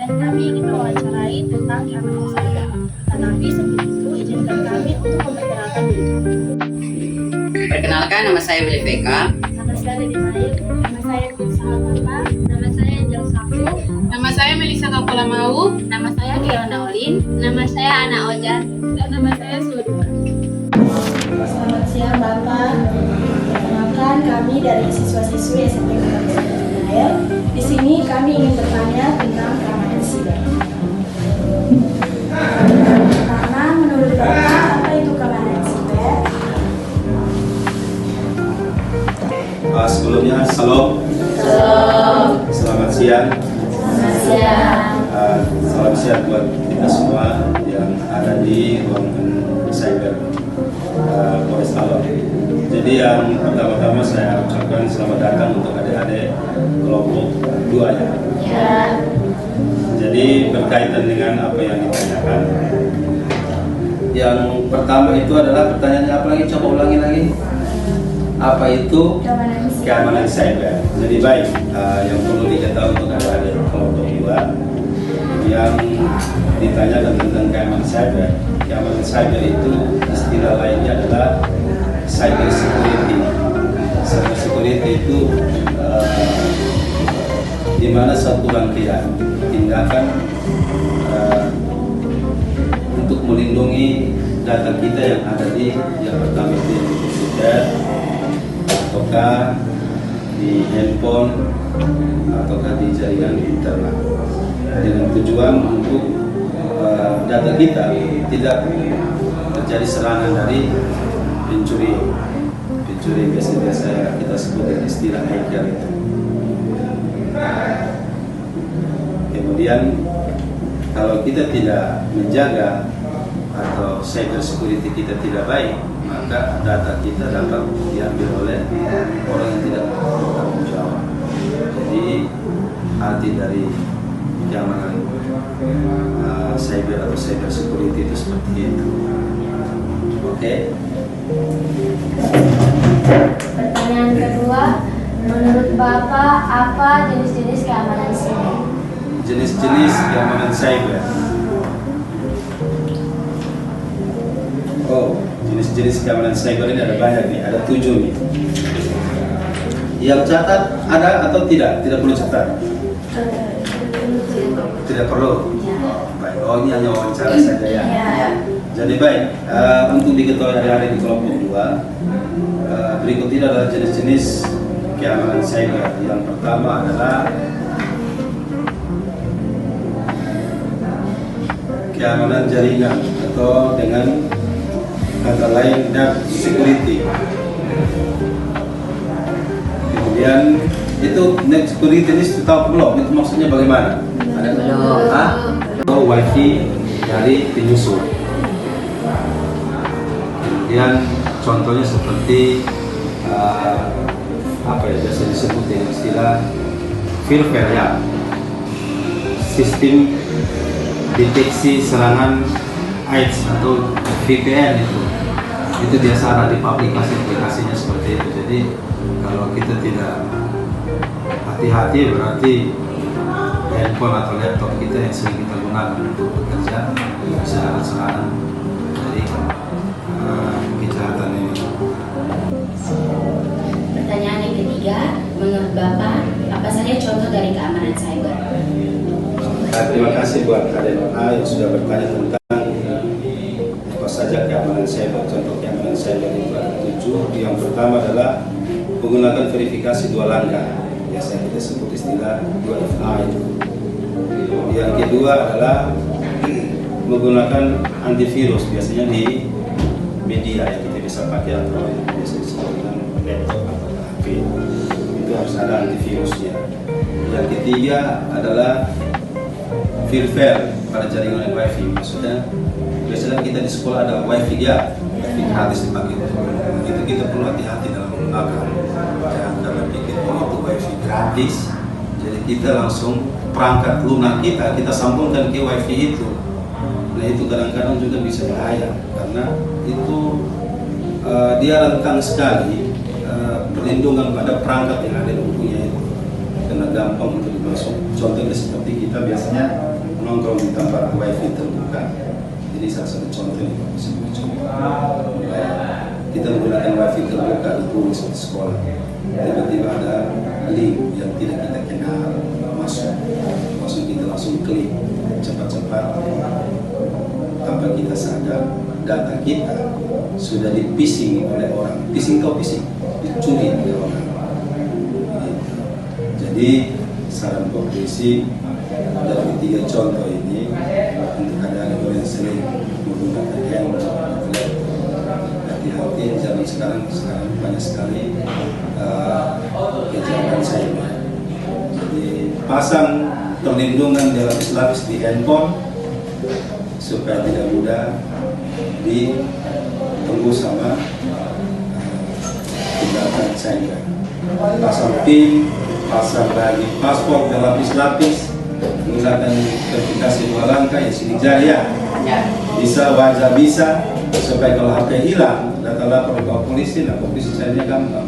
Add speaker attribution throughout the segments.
Speaker 1: dan kami ingin mewawancarai tentang keamanan cyber. Tetapi sebelum itu, izinkan kami untuk memperkenalkan diri.
Speaker 2: Perkenalkan, nama saya Willy Veka.
Speaker 1: Nama saya Dedi Mail, nama saya Nisa Almama, nama saya Angel Safu,
Speaker 3: Nama saya Melisa Kapula Mau.
Speaker 1: nama saya Kiana Olin, nama saya Ana Ojan, dan nama saya Sudma. Selamat siang Bapak. Perkenalkan kami dari siswa-siswi SMP Kota Nail. Di sini kami ingin bertanya tentang keamanan siber. Pertama, menurut Bapak, apa itu keamanan siber?
Speaker 4: Sebelumnya, salam. Selamat siang.
Speaker 1: Selamat siang.
Speaker 4: Salam siang buat kita semua yang ada di ruangan cyber Polres Alor. Jadi yang pertama-tama saya ucapkan selamat datang untuk adik-adik kelompok 2 ya.
Speaker 1: Ya.
Speaker 4: Jadi berkaitan dengan apa yang ditanyakan. Yang pertama itu adalah pertanyaannya apa lagi? Coba ulangi lagi. Apa itu
Speaker 1: Keamanan siber.
Speaker 4: keamanan cyber? Jadi baik, yang perlu diketahui untuk adik-adik kelompok 2 yang ditanyakan tentang keamanan cyber. Keamanan cyber itu istilah lainnya adalah cyber security. Cyber security itu di mana satu rangkaian tindakan untuk melindungi data kita yang ada di yang pertama itu di komputer ataukah di handphone ataukah di jaringan internet dengan tujuan untuk data kita tidak terjadi serangan dari pencuri biasa kita sebut dengan istilah hacker itu. Kemudian kalau kita tidak menjaga atau cyber security kita tidak baik, maka data kita dapat diambil oleh orang yang tidak bertanggung jawab. Jadi arti dari keamanan cyber atau cyber security itu seperti itu. Oke.
Speaker 1: Pertanyaan kedua, menurut Bapak apa jenis-jenis keamanan siber?
Speaker 4: Jenis-jenis keamanan cyber. Oh, jenis-jenis keamanan cyber ini ada banyak nih, ada 7 nih. Yang catat ada atau tidak? Tidak perlu catat. Tidak perlu. Baik. Oh, ini hanya wawancara saja ya. Jadi baik, untuk diketahui hari-hari di kelompok 2, berikut ini adalah jenis-jenis keamanan cyber. Yang pertama adalah keamanan jaringan atau dengan kata lain net security. Kemudian itu net security ini sudah tahu belum? Itu maksudnya bagaimana? Ada belum? Atau wifi dari penyusup. Kemudian contohnya seperti apa ya biasa disebut dengan istilah firewall ya, sistem deteksi serangan AIDS atau VPN itu biasa ada di aplikasinya seperti itu. Jadi kalau kita tidak hati-hati berarti handphone atau laptop kita yang sering kita gunakan untuk bekerja bisa ada serangan dari kejahatan ini.
Speaker 5: Pertanyaan yang ketiga, menurut Bapak, apa saja contoh dari keamanan cyber?
Speaker 4: Terima kasih buat Kak Nona yang sudah bertanya tentang apa saja keamanan cyber. Contoh keamanan cyber itu ada 7. Yang pertama adalah menggunakan verifikasi 2 langkah. Biasanya kita sebut istilah 2FA itu. Yang kedua adalah menggunakan antivirus, biasanya di media yang kita bisa pakai atau yang biasa disebut dengan laptop atau HP. Itu harus ada antivirusnya. Yang ketiga adalah firewall pada jaringan wifi. Maksudnya biasanya kita di sekolah ada wifi ya, wifi gratis dipakai. Itu kita perlu hati-hati dalam menggunakan. Jangan karena pikir itu wifi gratis, jadi kita langsung perangkat lunak kita sambungkan ke wifi itu. Nah itu kadang-kadang juga bisa bahaya karena itu dia rentan sekali perlindungan pada perangkat yang ada di bukunya itu, karena gampang untuk dimasuk. Contohnya seperti kita biasanya nongkrong di tempat wifi terbuka. Jadi salah satu contoh ini Pak bisa mencoba. Kita menggunakan wifi terbuka di tulis di sekolah. Tiba-tiba ada link yang tidak kita kenal masuk kita langsung klik cepat-cepat tanpa kita sadar data kita sudah di-phishing oleh orang. Phishing dicuri oleh orang. Jadi saran polisi dari 3 contoh ini untuk ada yang sering menggunakan handphone, hati-hati zaman sekarang banyak sekali kejahatan cyber. Jadi pasang perlindungan di lapis-lapis di handphone supaya tidak mudah ditembus sama tindakan cyber. Pasang PIN, pasang lagi paspor dan lapis-lapis, menggunakan verifikasi 2 langkah ya sidik jari ya. Bisa wajah bisa, supaya kalau HP hilang data lapor ke polisi, nah polisi carinya gampang.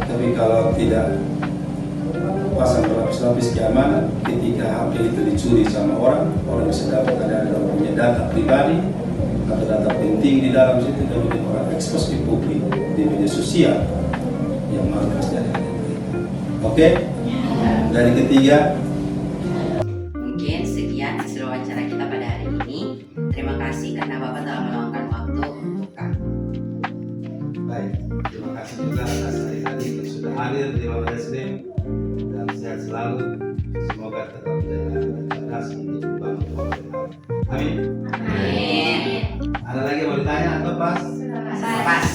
Speaker 4: Tapi kalau tidak pasang lapis-lapis keamanan, ketika HP itu dicuri sama orang bisa dapat ada punya data pribadi atau data penting di dalam situ dan bikin orang ekspos di publik di media sosial yang malu terjadi. Oke? Dari ketiga.
Speaker 2: Mungkin sekian hasil wawancara kita pada hari ini. Terima kasih karena Bapak telah meluangkan waktu untuk kami.
Speaker 4: Baik, terima kasih juga atas hari yang sudah hadir di Bapak Deslim dan sehat selalu. Semoga tetap menjaga cerdas untuk membangun. Amin.
Speaker 2: Amin.
Speaker 4: Ada lagi yang mau ditanya atau pas?
Speaker 2: Pas.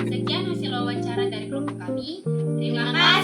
Speaker 3: Sekian hasil wawancara dari kelompok kami. Terima kasih.